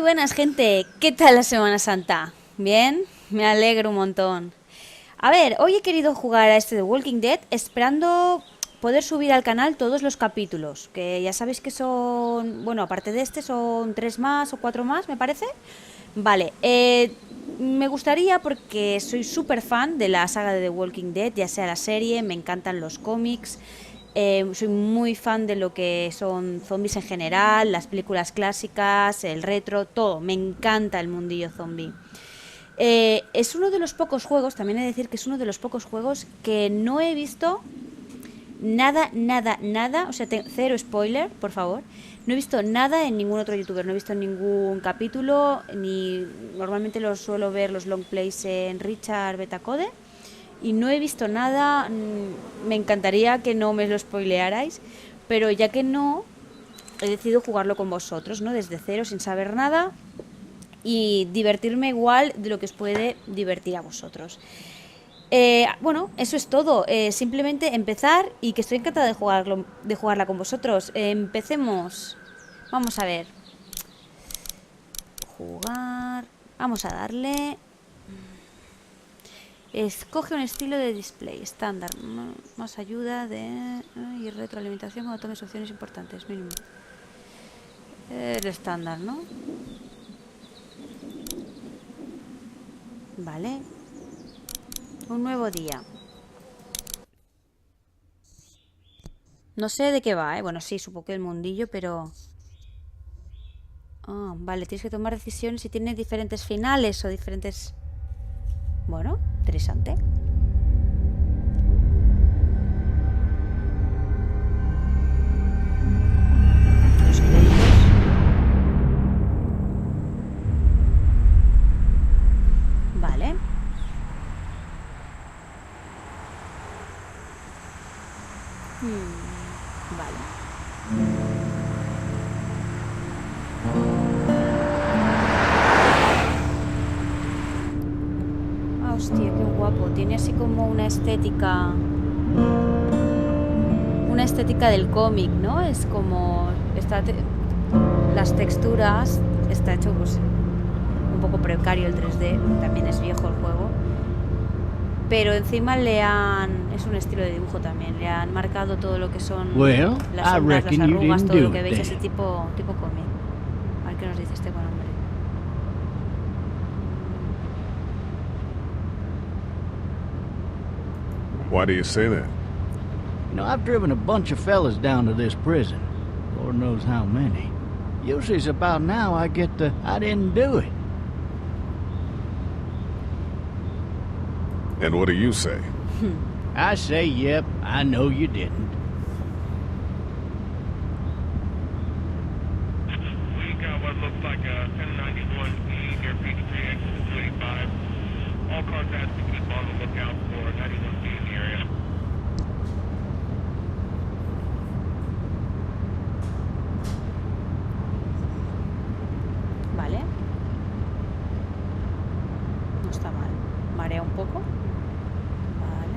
buenas, gente. ¿Qué tal la Semana Santa? ¿Bien? Me alegro un montón. A ver, hoy he querido jugar a este de Walking Dead esperando poder subir al canal todos los capítulos, que ya sabéis que son, bueno, aparte de este son 3 más o 4 más, me parece. Vale, me gustaría porque soy súper fan de la saga de The Walking Dead, ya sea la serie, me encantan los cómics, soy muy fan de lo que son zombies en general, las películas clásicas, el retro, todo, me encanta el mundillo zombie. Es uno de los pocos juegos, también he de decir que es uno de los pocos juegos que no he visto nada, nada, nada, o sea, cero spoiler, por favor. No he visto nada en ningún otro youtuber, no he visto ningún capítulo, ni normalmente los suelo ver los long plays en Richard Betacode y no he visto nada. Me encantaría que no me lo spoilearais, pero ya que no, he decidido jugarlo con vosotros, ¿no? Desde cero, sin saber nada y divertirme igual de lo que os puede divertir a vosotros. Bueno, eso es todo. Simplemente empezar y que estoy encantada de jugarla con vosotros. Empecemos. Vamos a ver. Jugar. Vamos a darle. Escoge un estilo de display estándar. Más ayuda de y retroalimentación cuando tomes opciones importantes. Mínimo. El estándar, ¿no? Vale. Un nuevo día. No sé de qué va, ¿eh? Bueno, sí, supongo que el mundillo, pero... Ah, vale, tienes que tomar decisiones y tiene diferentes finales o diferentes... Bueno, interesante. Los créditos. Vale. Vale. Ah, hostia, qué guapo. Tiene así como una estética... Una estética del cómic, ¿no? Es como... Las texturas... Está hecho pues un poco precario el 3D. También es viejo el juego. Pero encima le han... Es un estilo de dibujo también. Le han marcado todo lo que son las sombras, las arrugas, todo lo que veis, ese tipo cómic. A ver qué nos dice este buen hombre. Why do you say that? You know, I've driven a bunch of fellas down to this prison. Lord knows how many. Usually it's about now I get the, I didn't do it. And what do you say? I say, yep, I know you didn't. We got what looks like a 1091E near Peach Tree, exit 285. All cars asked to keep on the lookout for 91B in the area. Vale. No está mal. Marea un poco. Vale.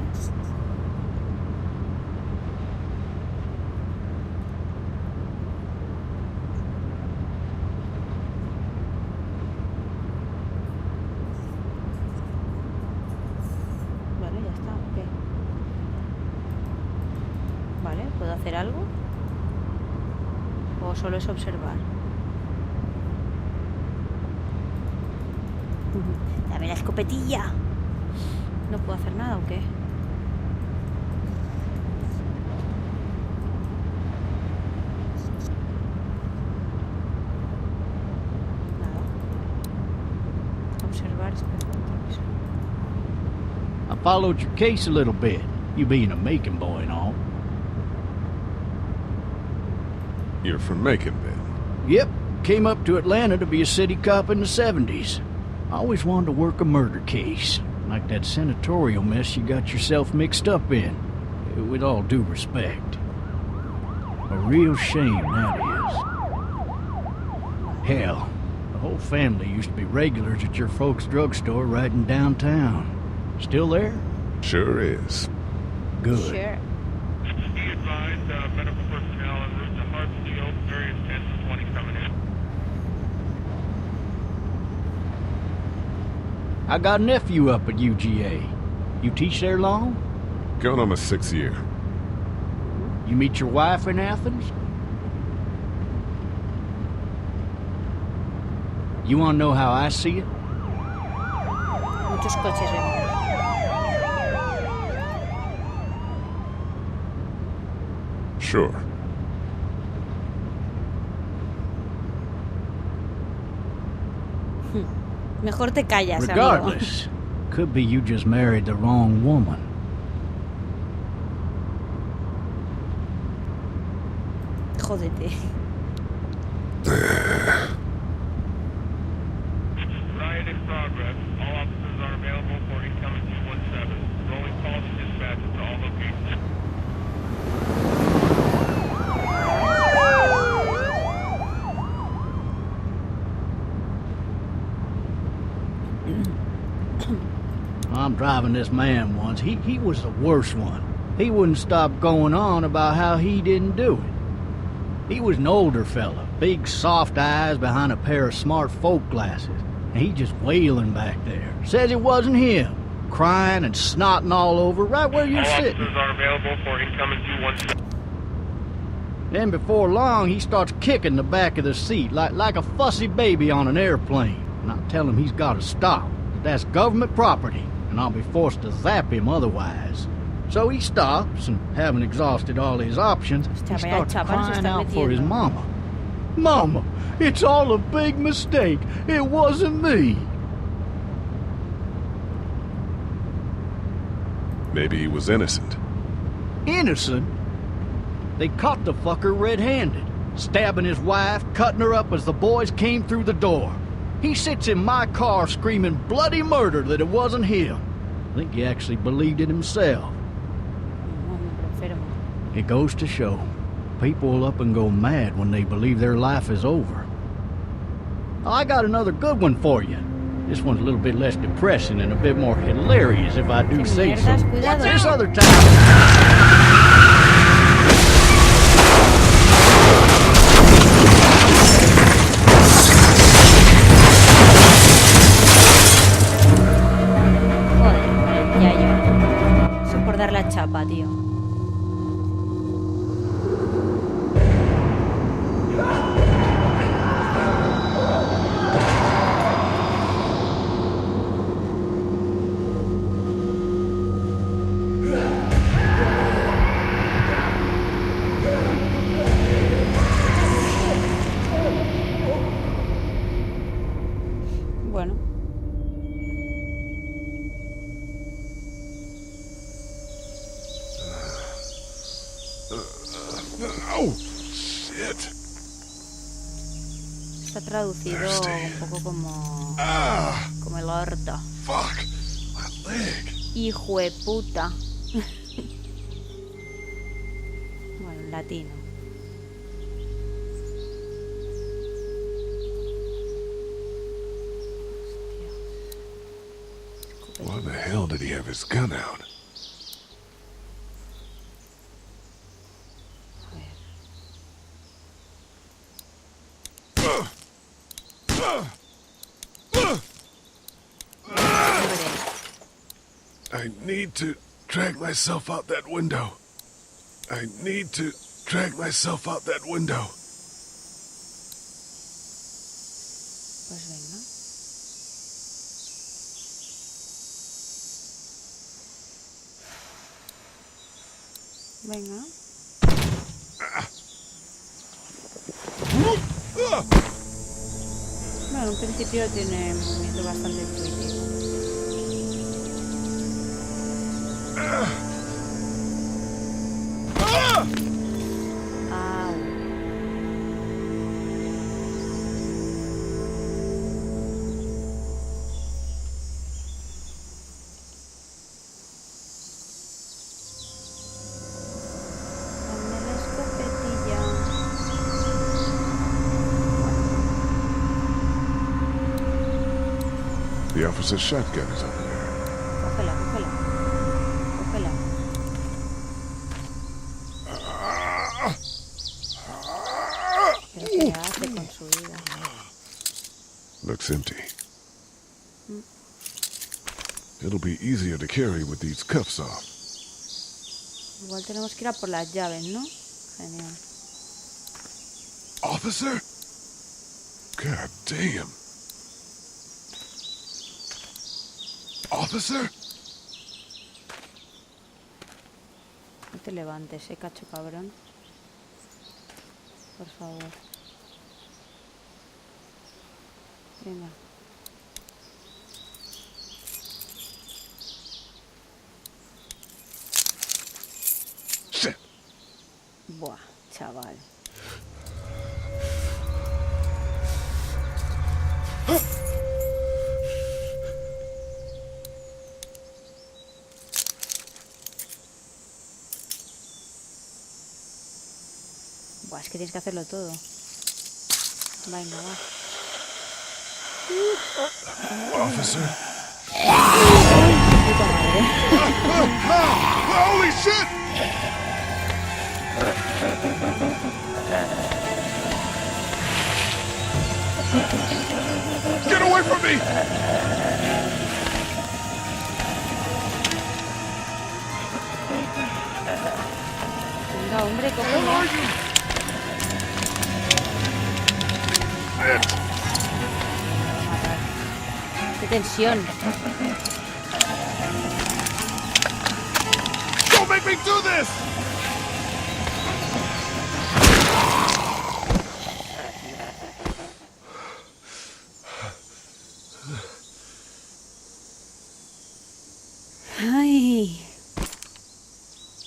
Vale, ya está. Ok. Vale, ¿puedo hacer algo? ¿O solo es observar? Dame la escopetilla. ¿No puedo hacer nada o qué? Nada. Observar, espejo retrovisor. I followed your case a little bit, you being a Macon boy and all. You're from Macon, then? Yep, came up to Atlanta to be a city cop in the 70s. I always wanted to work a murder case, like that senatorial mess you got yourself mixed up in. With all due respect. A real shame, that is. Hell, the whole family used to be regulars at your folks' drugstore right in downtown. Still there? Sure is. Good. Sure. Be advised, medical personnel en route to Hartsfield, various 10 to 20 coming in. I got a nephew up at UGA. You teach there long? Going on my 6th year. You meet your wife in Athens? You want to know how I see it? Muchos coches vemos. Sure. Mejor te callas, amigo. Regardless, could be you just married the wrong woman. Jódete. Riot in progress. All officers are available for incoming 217. Rolling calls and dispatches to all locations. I'm driving this man once. He was the worst one. He wouldn't stop going on about how he didn't do it. He was an older fella, big soft eyes behind a pair of smart folk glasses, and he just wailing back there. Says it wasn't him, crying and snotting all over right where you're All sitting. officers are available for incoming 217. Then before long, he starts kicking the back of the seat like a fussy baby on an airplane. And I tell him he's got to stop. That's government property, and I'll be forced to zap him otherwise. So he stops, and having exhausted all his options, Hostia, he vaya starts chaval se crying está out for his metiendo. mama. Mama, it's all a big mistake. It wasn't me. Maybe he was innocent. Innocent? They caught the fucker red-handed, stabbing his wife, cutting her up as the boys came through the door. He sits in my car screaming bloody murder that it wasn't him. I think he actually believed it himself. It goes to show, people will up and go mad when they believe their life is over. I got another good one for you. This one's a little bit less depressing and a bit more hilarious if I do say so. Mierdas, cuidado. This other time... Joder, ya yo. Eso por dar la chapa, tío. Bueno. Oh, shit. Está traducido un poco como... Ah, como el orto. fuck. My leg. Hijo de puta. Bueno, en latino. Why the hell did he have his gun out? I need to drag myself out that window. I need to drag myself out that window. Pues venga. Venga. Bueno, en un principio tiene un movimiento bastante intuitivo. Au. Dame la escopetilla. The officer's shotgun is over there. Cógela, cógela. Cógela. Pero ¿qué hace con su vida? Looks empty. It'll be easier to carry with these cuffs off. Igual tenemos que ir a por las llaves, ¿no? Genial. Officer? God damn. Officer? No te levantes, cacho cabrón. Por favor. Venga. Shit. Buah, chaval. Buah, es que tienes que hacerlo todo. Venga, va. Officer? Puta madre. Holy shit! Get away from me! Venga, hombre, Where cógelo. are you? Qué tensión. Don't make me do this! Ay,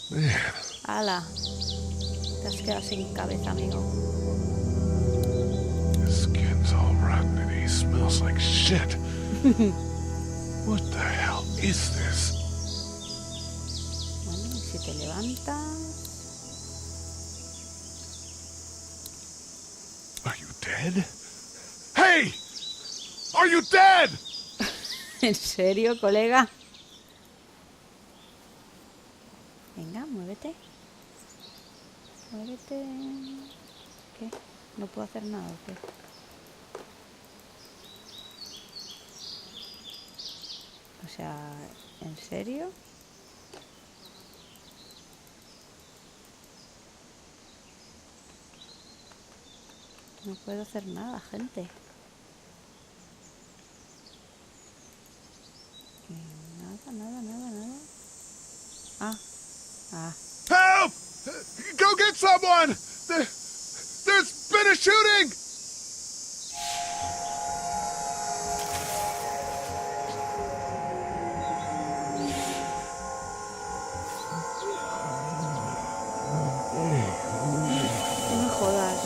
Man, ala. Te has quedado sin cabeza, amigo. his skin's all rotten and he smells like shit. What the hell is this? Bueno, y si te levantas... Are you dead? Hey! Are you dead? ¿En serio, colega? Venga, muévete. Muévete. ¿Qué? ¿No puedo hacer nada o qué? O sea, ¿en serio? No puedo hacer nada, gente. Nada. Ah. Help! Go get someone! There's been a shooting! No me jodas.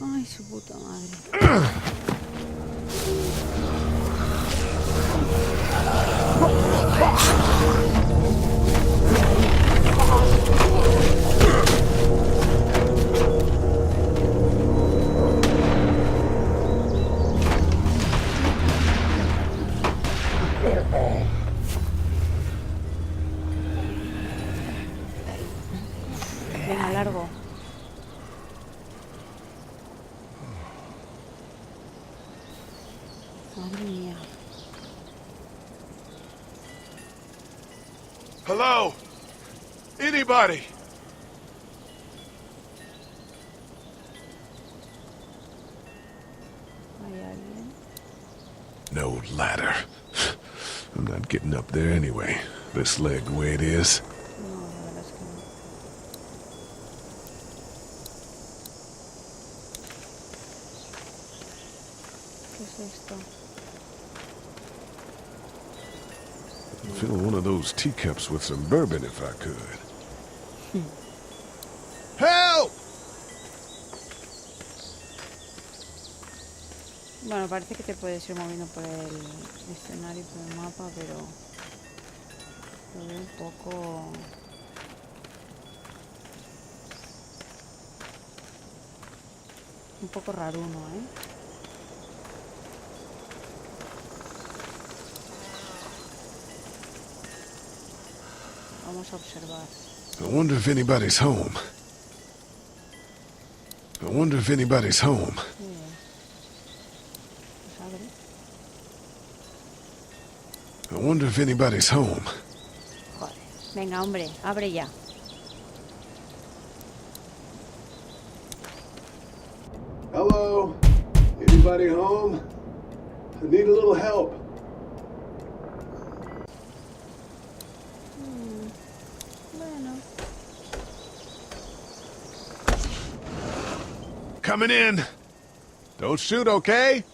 Ay, su puta madre. Venga, largo. Madre mía. Hello? Anybody? ¿Hay alguien? No ladder. I'm not getting up there anyway. This leg the way it is. No, la verdad es que no. ¿Qué es esto? Fill one of those teacups with some bourbon if I could. Help! Bueno, parece que te puedes ir moviendo por el escenario, por el mapa, pero lo veo un poco raruno, ¿eh? Vamos a observar. I wonder if anybody's home. I wonder if anybody's home. Pues abre. I wonder if anybody's home. Joder. Venga, hombre, abre ya. Hello? Anybody home? I need a little help. Bueno. Coming in. Don't shoot, okay?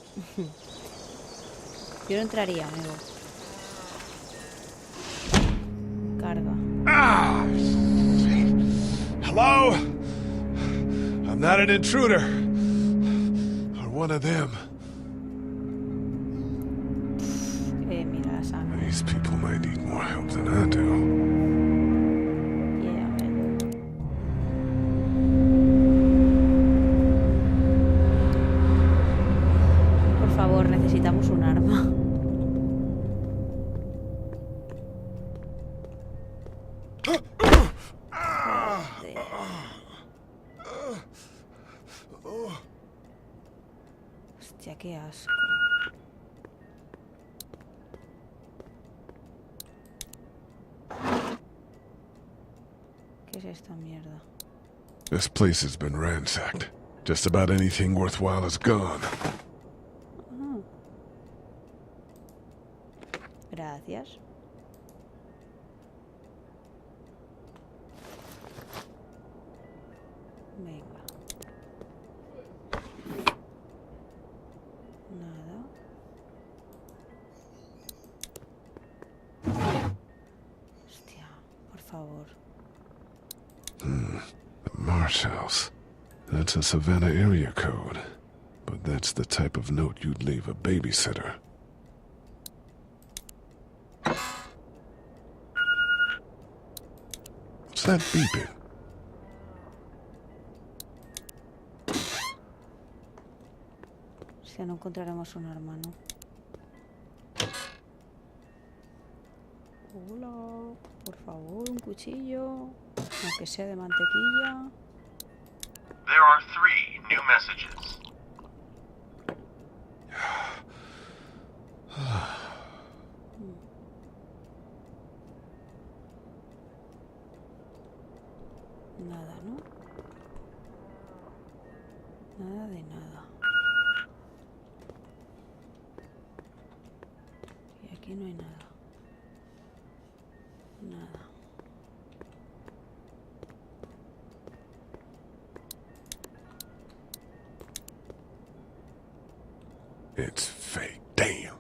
Yo no entraría, amigo. Carga. Ah! Hello? I'm not an intruder. Or one of them. Mira la sangre. These people might need more help than I do. Yeah, man. Por favor, necesitamos un arma. Hostia, qué asco. ¿Qué es esta mierda? This place has been ransacked. Just about anything worthwhile is gone. Gracias. Venga. Nada. Hostia, por favor. The Marsh House. That's a Savannah area code. But that's the type of note you'd leave a babysitter. What's that beeping? Si no encontraremos un arma, ¿no? Hola, por favor, un cuchillo, aunque sea de mantequilla. There are 3 new messages. Nada, ¿no? Nada de nada. Y aquí no hay nada. Nada. It's fake. Damn.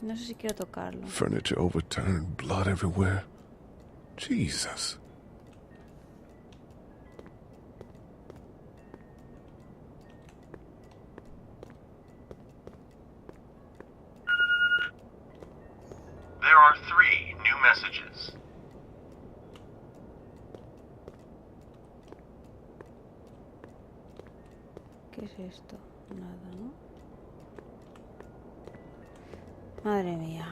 No sé si quiero tocarlo. Furniture overturned, blood everywhere. Jesus. There are 3 new messages. ¿Qué es esto? Nada, ¿no? Madre mía.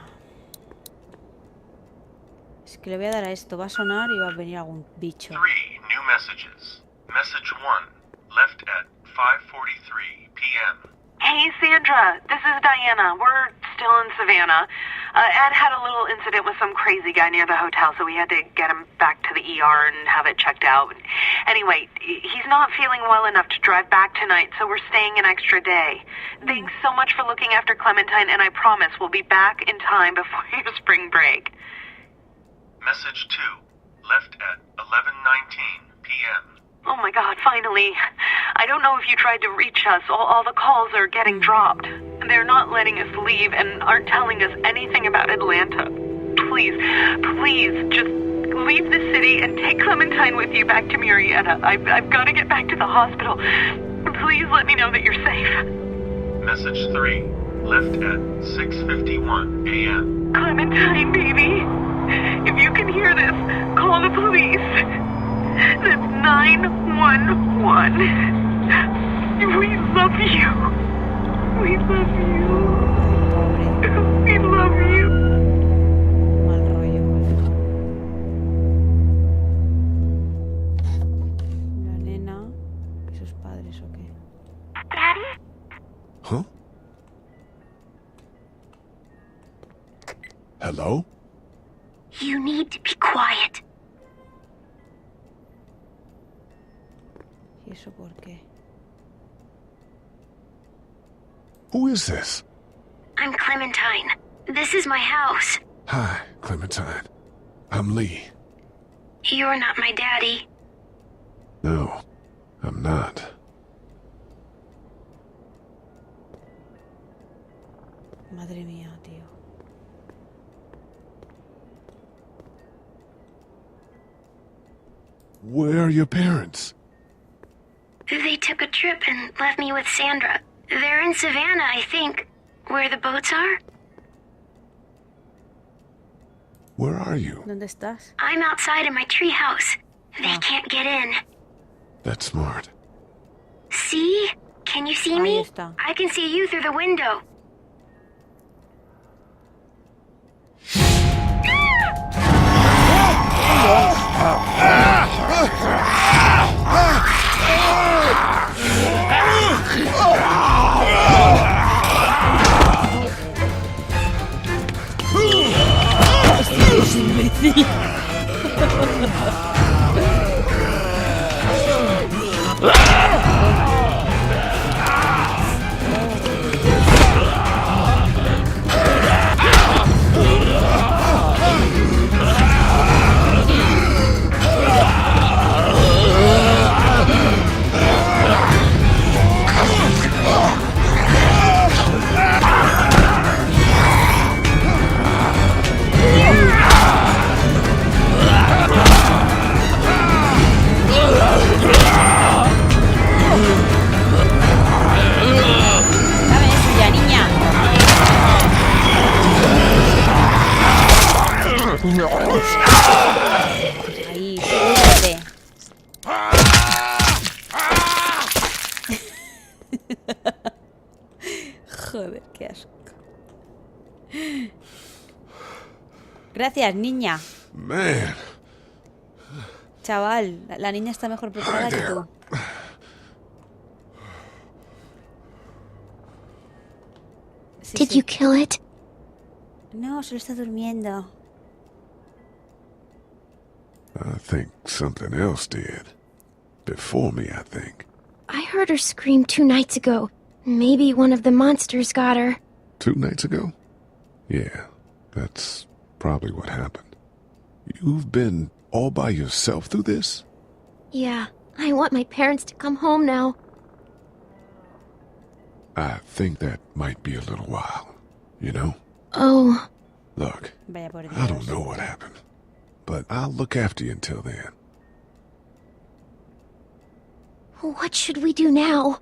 Es que le voy a dar a esto. Va a sonar y va a venir algún bicho. 3 new messages. Message 1, left at 5:43 p.m. Hey, Sandra. This is Diana. We're still in Savannah. Ed had a little incident with some crazy guy near the hotel, so we had to get him back to the ER and have it checked out. Anyway, he's not feeling well enough to drive back tonight, so we're staying an extra day. Thanks so much for looking after Clementine, and I promise we'll be back in time before your spring break. Message 2, left at 11:19 p.m. Oh my God, finally. I don't know if you tried to reach us. All the calls are getting dropped. They're not letting us leave and aren't telling us anything about Atlanta. Please, just leave the city and take Clementine with you back to Murrieta. I've got to get back to the hospital. Please let me know that you're safe. Message 3, left at 6:51 a.m. Clementine, baby. If you can hear this, call the police. That's 911. We love you. We love you. We love you. Mal rollo, colega. La nena y sus padres, ¿o qué? Daddy? Huh? Hello? You need to be quiet. ¿Y eso por qué? Who is this? I'm Clementine. This is my house. Hi, Clementine. I'm Lee. You're not my daddy. No, I'm not. Madre mía, tío. Where are your parents? They took a trip and left me with Sandra. They're in Savannah, I think. Where the boats are? Where are you? ¿Dónde estás? I'm outside in my treehouse. They can't get in. That's smart. See? Can you see Ahí me? está. I can see you through the window. Dame eso ya, niña. Ahí, súbete. Joder, qué asco. Gracias, niña. Man, Chaval, la niña está mejor preparada que tú. Sí, Did sí. you kill it? No, solo está durmiendo. I think something else did. Before me, I think. I heard her scream 2 nights ago. Maybe one of the monsters got her. 2 nights ago? Yeah, that's probably what happened. You've been all by yourself through this? Yeah, I want my parents to come home now. I think that might be a little while, you know? Oh, Look, Vaya por I don't Dios. know what happened, but I'll look after you until then. what should we do now?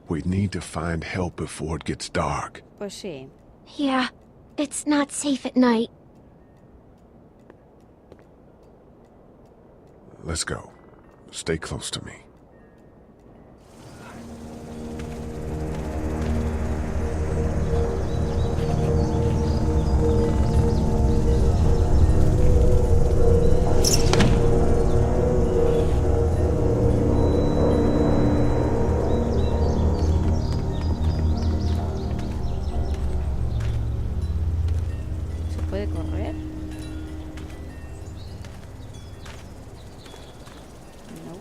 We need to find help before it gets dark. Pues sí. Yeah, it's not safe at night. Let's go. Stay close to me. ¿Se puede correr? No.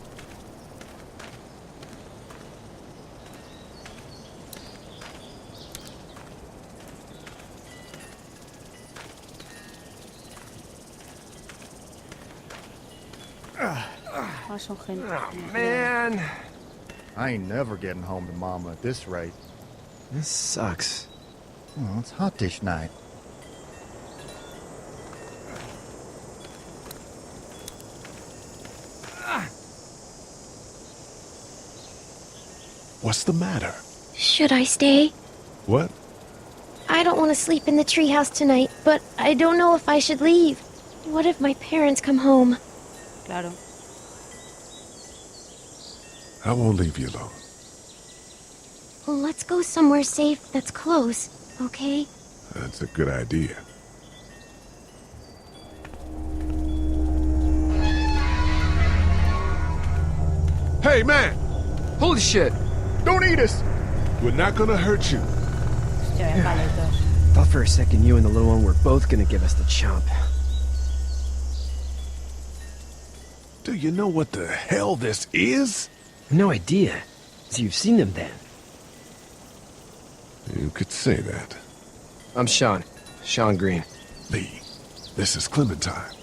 Ah, son gente. Man. I ain't never getting home to Mama at this rate. This sucks. Oh, it's hot dish night. What's the matter? Should I stay? What? I don't want to sleep in the treehouse tonight, but I don't know if I should leave. What if my parents come home? Claro. I won't leave you alone. Well, let's go somewhere safe that's close, okay? That's a good idea. Hey, man! Holy shit! Don't eat us! We're not gonna hurt you. Hostia, vaya paletos. Thought for a second you and the little one were both gonna give us the chomp. Do you know what the hell this is? No idea. So you've seen them then? You could say that. I'm Sean. Sean Green. Lee, this is Clementine.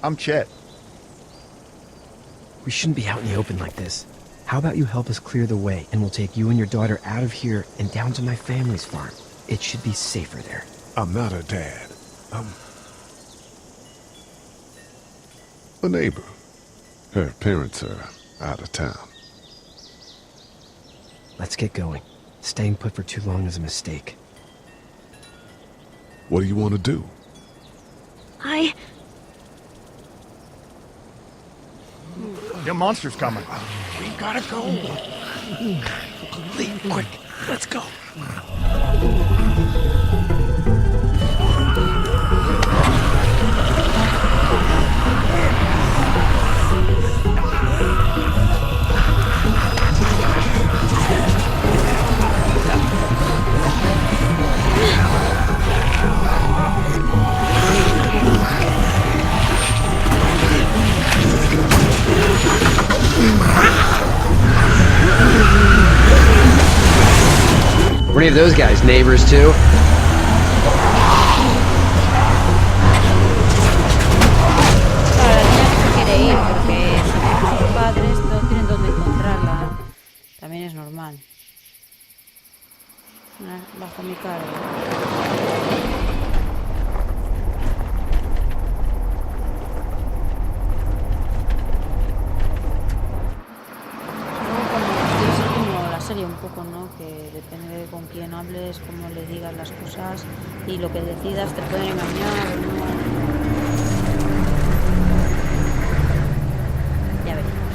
I'm Chet. We shouldn't be out in the open like this. How about you help us clear the way, and we'll take you and your daughter out of here and down to my family's farm. It should be safer there. I'm not her dad. I'm a neighbor. Her parents are out of town. Let's get going. Staying put for too long is a mistake. What do you want to do? Your monster's coming. We gotta go. Lee, quick, let's go. Were any of those guys neighbors too? Claro, la niña no se quiere ir porque sus padres no tienen dónde encontrarla. También es normal. Bajo mi cargo. Es como la serie un poco, ¿no? Que depende de con quién hables, cómo le digas las cosas y lo que decidas te pueden engañar o no. Ya veremos.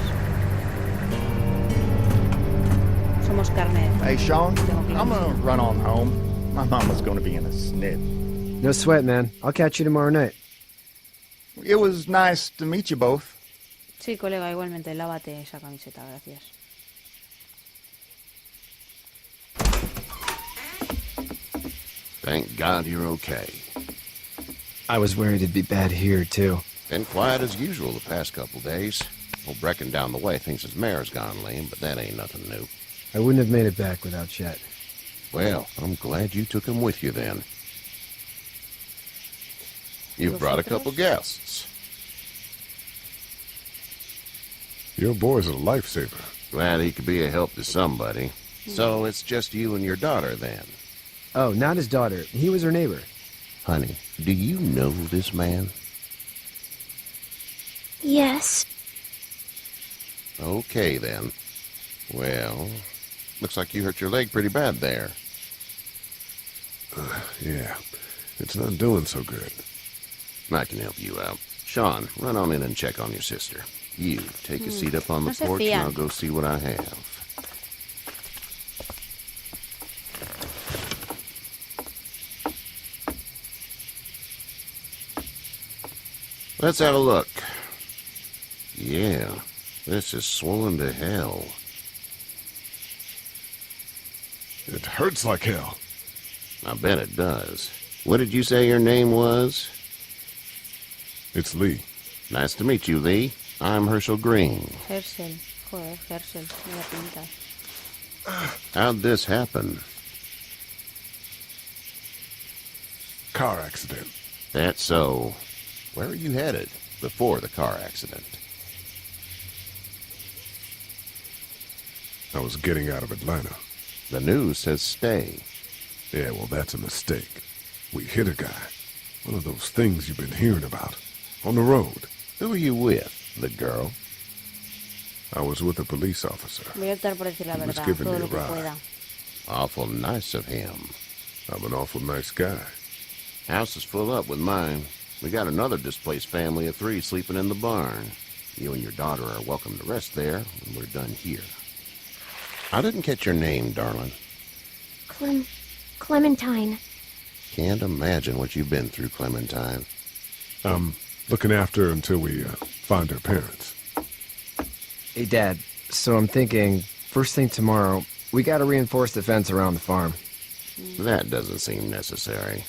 Somos carne. Hey, Sean, I'm gonna run on home. My mama's gonna be in a snit. No sweat, man. I'll catch you tomorrow night. It was nice to meet you both. Sí, colega, igualmente, lávate esa camiseta, gracias. Thank God you're okay. I was worried it'd be bad here, too. Been quiet as usual the past couple days. Old Brecken down the way thinks his mare's gone lame, but that ain't nothing new. I wouldn't have made it back without Chet. Well, I'm glad you took him with you then. You've brought a couple guests. Your boy's a lifesaver. Glad he could be a help to somebody. So it's just you and your daughter then. Oh, not his daughter. He was her neighbor. Honey, do you know this man? Yes. Okay then. Well, looks like you hurt your leg pretty bad there. Yeah, it's not doing so good. I can help you out. Sean, run on in and check on your sister. You, take a seat up on the No se porch and fían. I'll go see what I have. Let's have a look. Yeah, this is swollen to hell. It hurts like hell. I bet it does. What did you say your name was? It's Lee. Nice to meet you, Lee. I'm Herschel Green. Herschel. Joder, Herschel. Mira pinta. How'd this happen? Car accident. That's so. Where are you headed? before the car accident. I was getting out of Atlanta. The news says stay. Yeah, well, that's a mistake. We hit a guy. One of those things you've been hearing about. On the road. Who are you with? The girl? I was with a police officer. Voy a optar por decir la He was verdad, giving todo me lo a que ride. pueda. Awful nice of him. I'm an awful nice guy. House is full up with mine. We got another displaced family of 3 sleeping in the barn. You and your daughter are welcome to rest there when we're done here. I didn't catch your name, darling. Clementine. Can't imagine what you've been through, Clementine. I'm looking after her until we find her parents. Hey, Dad, so I'm thinking, first thing tomorrow, we gotta reinforce the fence around the farm. That doesn't seem necessary.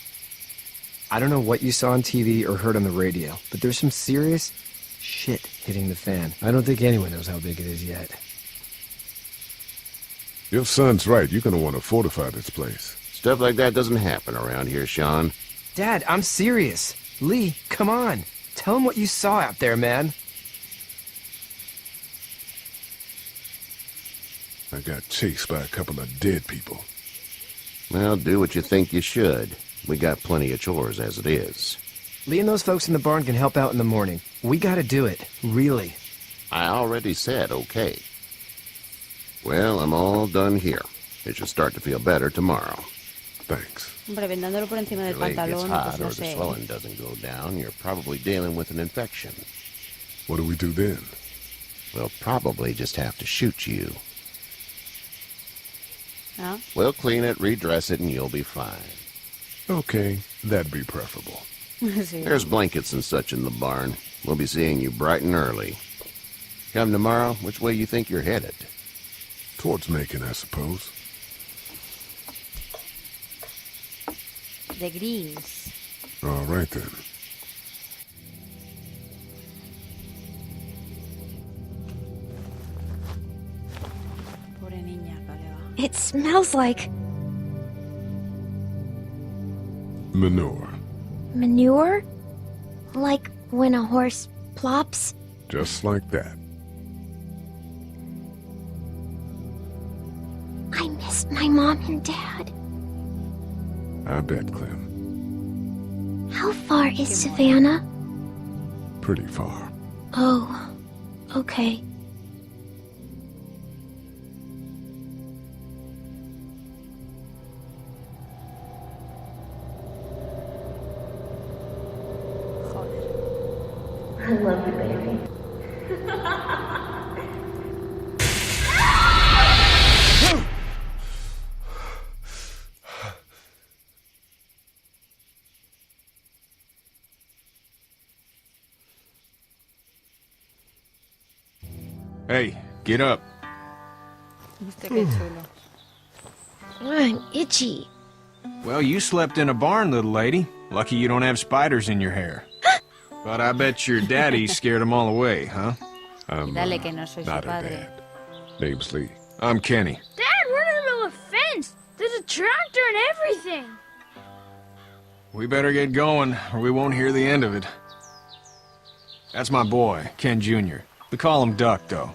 I don't know what you saw on TV or heard on the radio, but there's some serious shit hitting the fan. I don't think anyone knows how big it is yet. Your son's right. You're gonna want to fortify this place. Stuff like that doesn't happen around here, Sean. Dad, I'm serious. Lee, come on. Tell him what you saw out there, man. I got chased by a couple of dead people. Well, do what you think you should. We got plenty of chores as it is. Lee and those folks in the barn can help out in the morning. We gotta do it. Really. I already said okay. Well, I'm all done here. It should start to feel better tomorrow. Thanks. Hombre, vendándolo por encima del If your leg gets pantalón, hot pues no or the sé. swelling doesn't go down, you're probably dealing with an infection. What do we do then? We'll probably just have to shoot you. ¿Ah? We'll clean it, redress it, and you'll be fine. Okay, that'd be preferable. Sí. There's blankets and such in the barn. We'll be seeing you bright and early. Come tomorrow, which way you think you're headed? Towards Macon, I suppose. De gris. All right, then. Pobre niña, vale, va. It smells like Manure. manure? Like when a horse plops? Just like that. I miss my mom and dad. I bet, Clem. How far is Savannah? Pretty far. Oh, okay. Joder. I love you, baby. Hey, get up. Viste qué chulo. I'm itchy. Well, you slept in a barn, little lady. Lucky you don't have spiders in your hair. But I bet your daddy scared them all away, huh? I'm Dale que no soy su not her padre. dad. Name's Lee. I'm Kenny. Dad, we're in the middle of a fence. There's a tractor and everything. We better get going, or we won't hear the end of it. That's my boy, Ken Jr. We call him Duck, though.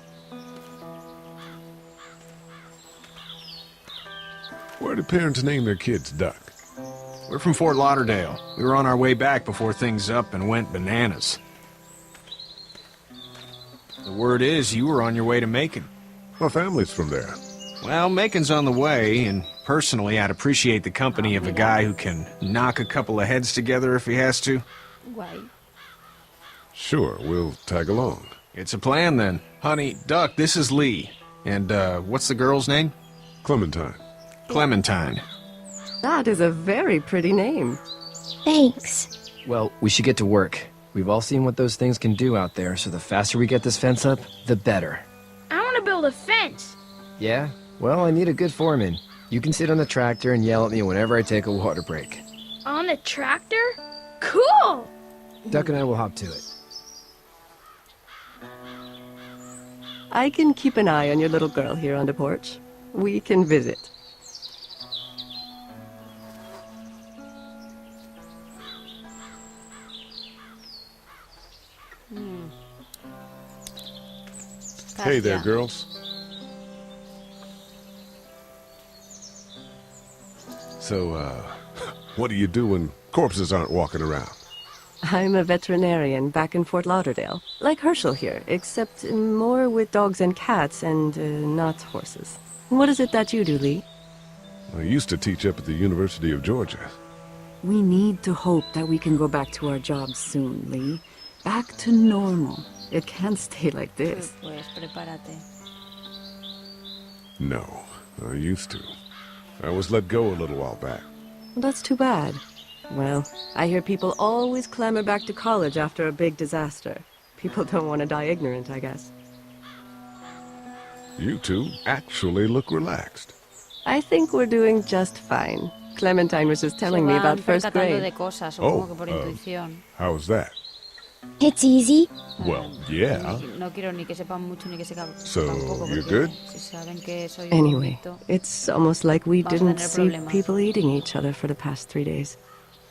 Where do parents name their kids Duck? We're from Fort Lauderdale. We were on our way back before things up and went bananas. The word is you were on your way to Macon. My family's from there. Well, Macon's on the way, and personally, I'd appreciate the company of a guy who can knock a couple of heads together if he has to. Guay. Sure, we'll tag along. It's a plan, then. Honey, Duck, this is Lee. And, what's the girl's name? Clementine. Clementine. That is a very pretty name. Thanks. Well, we should get to work. We've all seen what those things can do out there, so the faster we get this fence up, the better. I want to build a fence. Yeah? Well, I need a good foreman. You can sit on the tractor and yell at me whenever I take a water break. On the tractor? Cool! Duck and I will hop to it. I can keep an eye on your little girl here on the porch. We can visit. empezar Hey there, ya. girls. So, what do you do when corpses aren't walking around? I'm a veterinarian back in Fort Lauderdale. Like Herschel here, except more with dogs and cats and not horses. What is it that you do, Lee? I used to teach up at the University of Georgia. We need to hope that we can go back to our jobs soon, Lee. Back to normal. It can't stay like this. Pues prepárate. No, I used to. I was let go a little while back. That's too bad. Well, I hear people always clamor back to college after a big disaster. People don't want to die ignorant, I guess. You two actually look relaxed. I think we're doing just fine. Clementine was just telling me about first percatando de grade. cosas, supongo que por intuición. How was that? It's easy. Well, yeah. No quiero ni que sepan mucho ni que sepan So, tampoco. you're porque good? Si saben que soy un Anyway, poquito- it's almost like we Vamos a didn't tener see problemas. people eating each other for the past 3 days.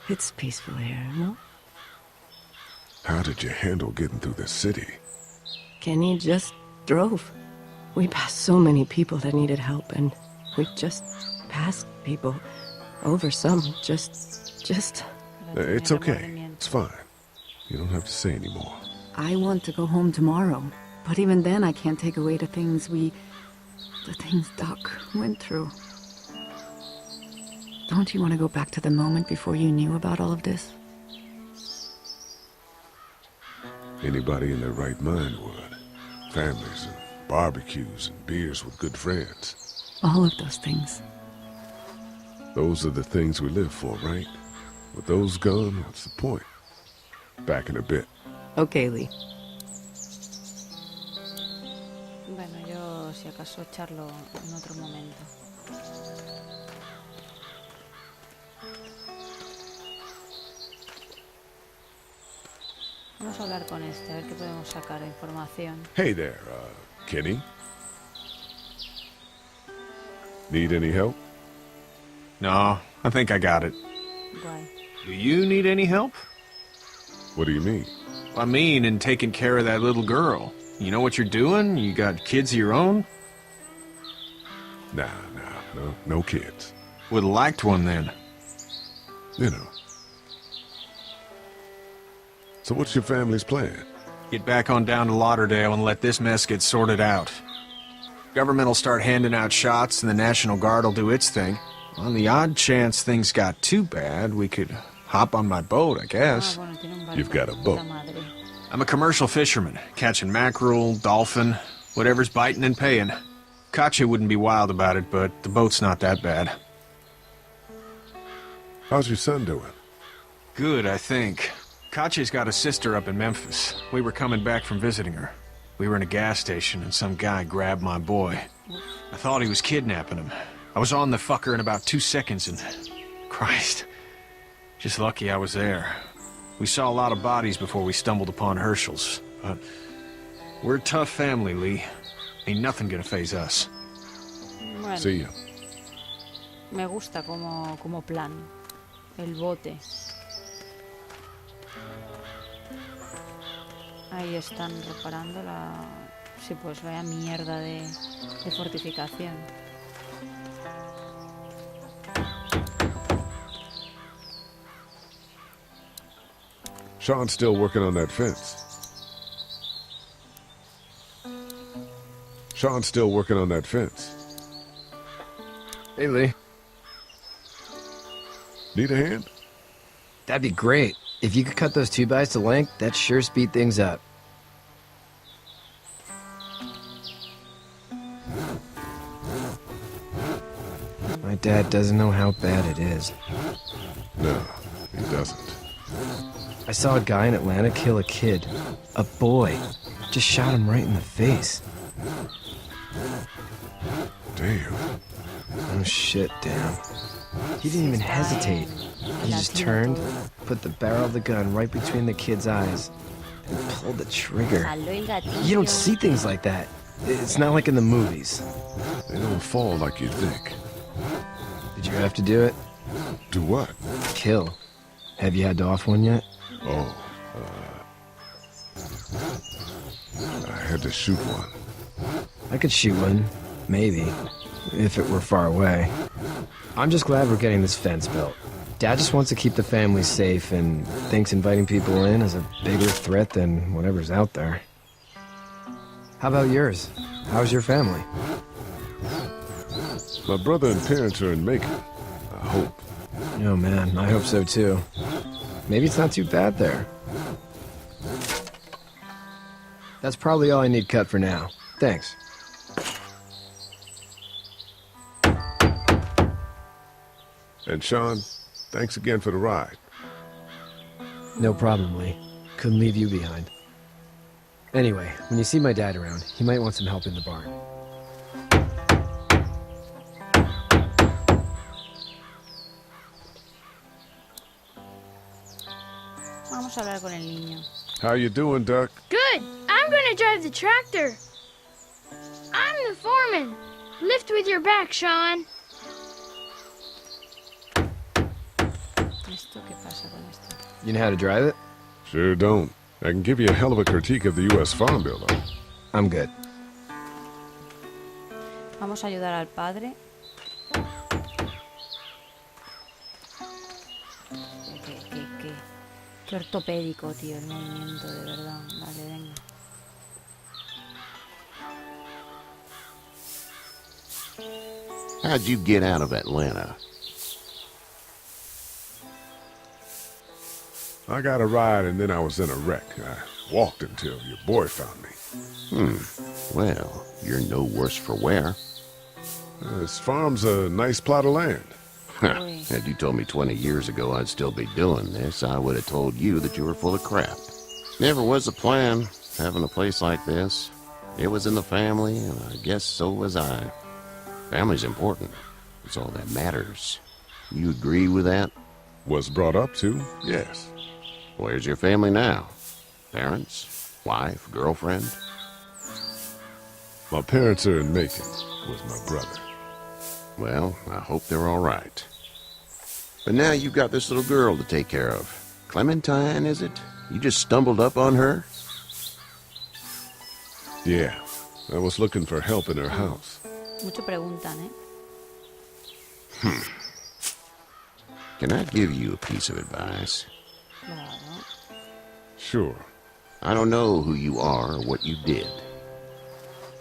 It's peaceful here, no? How did you handle getting through the city? Kenny just drove. We passed so many people that needed help, and we just passed people. Over some, just... It's okay. It's fine. You don't have to say any more. I want to go home tomorrow. But even then, I can't take away the things Doc went through. Don't you want to go back to the moment before you knew about all of this? Anybody in their right mind would. Families and barbecues and beers with good friends. All of those things. Those are the things we live for, right? With those gone, what's the point? Back in a bit. Okay, Lee. Bueno, yo si acaso charlo en otro momento. Vamos a hablar con este, a ver qué podemos sacar de información. Hey there, Kenny. Need any help? No, I think I got it. Guay. Do you need any help? What do you mean? I mean, in taking care of that little girl. You know what you're doing? You got kids of your own? Nah, no kids. Would've liked one then. You know. So what's your family's plan? Get back on down to Lauderdale and let this mess get sorted out. Government will start handing out shots and the National Guard will do its thing. On the odd chance things got too bad, we could hop on my boat, I guess. Ah, bueno, tiene un barco. You've got a boat. Puta madre. I'm a commercial fisherman, catching mackerel, dolphin, whatever's biting and paying. Katya wouldn't be wild about it, but the boat's not that bad. How's your son doing? Good, I think. Katya's got a sister up in Memphis. We were coming back from visiting her. We were in a gas station and some guy grabbed my boy. I thought he was kidnapping him. I was on the fucker in about 2 seconds and... Christ. Just lucky I was there. We saw a lot of bodies before we stumbled upon Herschel's, but... We're a tough family, Lee. Ain't nothing gonna faze us. Bueno, See ya. me gusta como plan. El bote. Ahí están reparando la... Sí, pues vaya mierda de fortificación. Sean's still working on that fence. Sean's still working on that fence. Hey, Lee. Need a hand? That'd be great. If you could cut those 2x to length, that'd sure speed things up. My dad doesn't know how bad it is. No, he doesn't. I saw a guy in Atlanta kill a kid. A boy. Just shot him right in the face. Damn. Oh shit, damn. He didn't even hesitate. He just turned, put the barrel of the gun right between the kid's eyes, and pulled the trigger. You don't see things like that. It's not like in the movies. They don't fall like you think. Did you have to do it? Do what? Kill. Have you had to off one yet? Oh, I had to shoot one. I could shoot one, maybe, if it were far away. I'm just glad we're getting this fence built. Dad just wants to keep the family safe and thinks inviting people in is a bigger threat than whatever's out there. How about yours? How's your family? My brother and parents are in Macon. I hope. Oh man, I hope so too. Maybe it's not too bad there. That's probably all I need cut for now. Thanks. And Sean, thanks again for the ride. No problem, Lee. Couldn't leave you behind. Anyway, when you see my dad around, he might want some help in the barn. Vamos a hablar con el niño. How you doing, Duck? Good. I'm gonna drive the tractor. I'm the foreman. Lift with your back, Sean. ¿Esto qué pasa con esto? You know how to drive it? Sure don't. I can give you a hell of a critique of the U.S. Farm Bill, though. I'm good. Vamos a ayudar al padre. Qué ortopédico, tío, el movimiento, de verdad. Vale, venga. How'd you get out of Atlanta? I got a ride and then I was in a wreck. I walked until your boy found me. Well, you're no worse for wear. This farm's a nice plot of land. Had you told me 20 years ago I'd still be doing this, I would have told you that you were full of crap. Never was a plan, having a place like this. It was in the family, and I guess so was I. Family's important. It's all that matters. You agree with that? Was brought up to, yes. Where's your family now? Parents? Wife? Girlfriend? My parents are in Macon, with my brother. Well, I hope they're all right. But now you've got this little girl to take care of. Clementine, is it? You just stumbled up on her? Yeah, I was looking for help in her house. Mucho preguntan, Can I give you a piece of advice? Claro. Sure. I don't know who you are or what you did.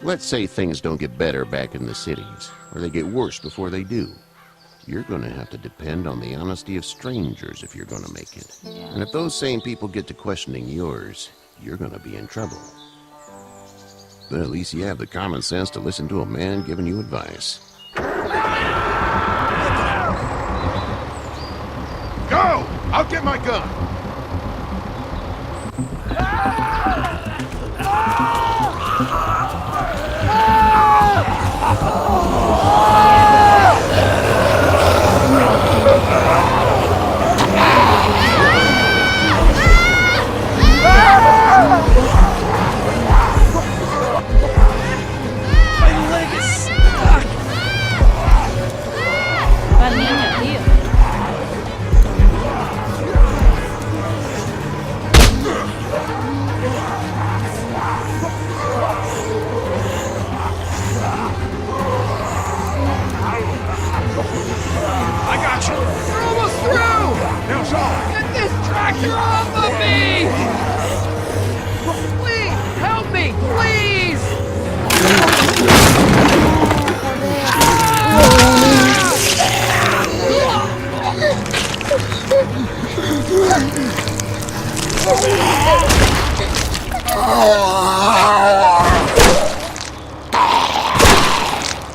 Let's say things don't get better back in the cities, or they get worse before they do. You're going to have to depend on the honesty of strangers if you're going to make it. Yeah. And if those same people get to questioning yours, you're going to be in trouble. But at least you have the common sense to listen to a man giving you advice. Go! I'll get my gun! Va el niño, tío. I got you! We're almost through! Now, Sean! Get this tractor off of me! Please, help me! Please!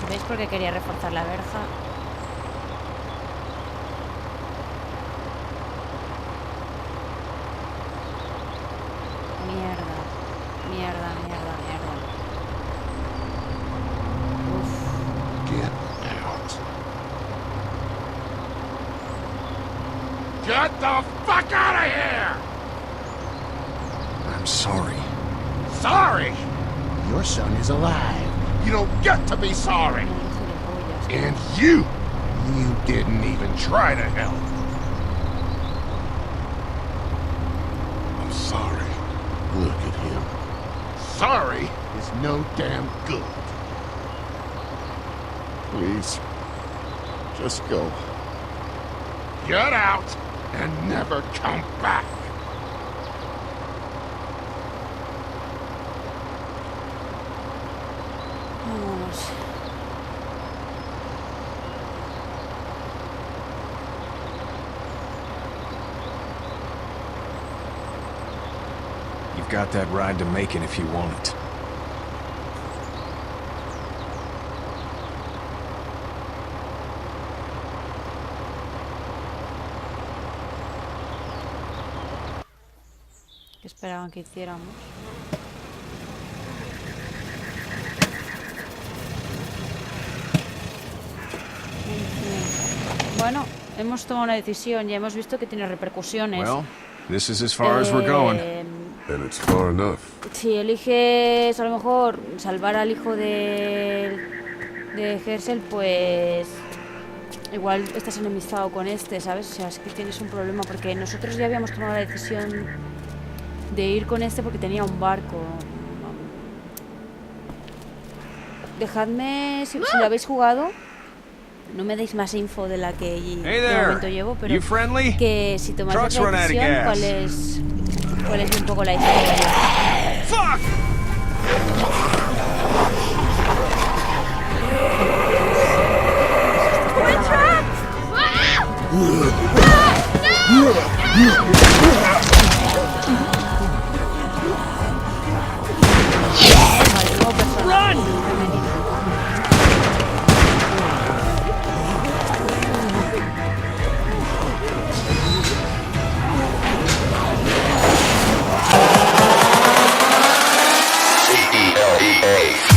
¿Veis por qué quería reforzar la verja? Mierda. Mierda, mierda, mierda. Get out. Get the fuck out of here! I'm sorry. Sorry? Your son is alive. You don't get to be sorry! And you didn't even try to help. I'm sorry. Look at him. Sorry is no damn good. Please. Just go. Get out and never come back. Vámonos. You've got that ride to Macon if you want it. ¿Qué esperaban que hiciéramos? Bueno, hemos tomado una decisión y hemos visto que tiene repercusiones. Well, this is as far as we're going. And it's far enough. Si eliges a lo mejor salvar al hijo de Herschel, pues igual estás enemistado con este, ¿sabes? O sea, es que tienes un problema porque nosotros ya habíamos tomado la decisión de ir con este porque tenía un barco. Dejadme, si lo habéis jugado, no me deis más info de la que de momento llevo, pero que si tomáis la decisión, ¿cuál es un poco la historia? ¡Fuck! CELEA.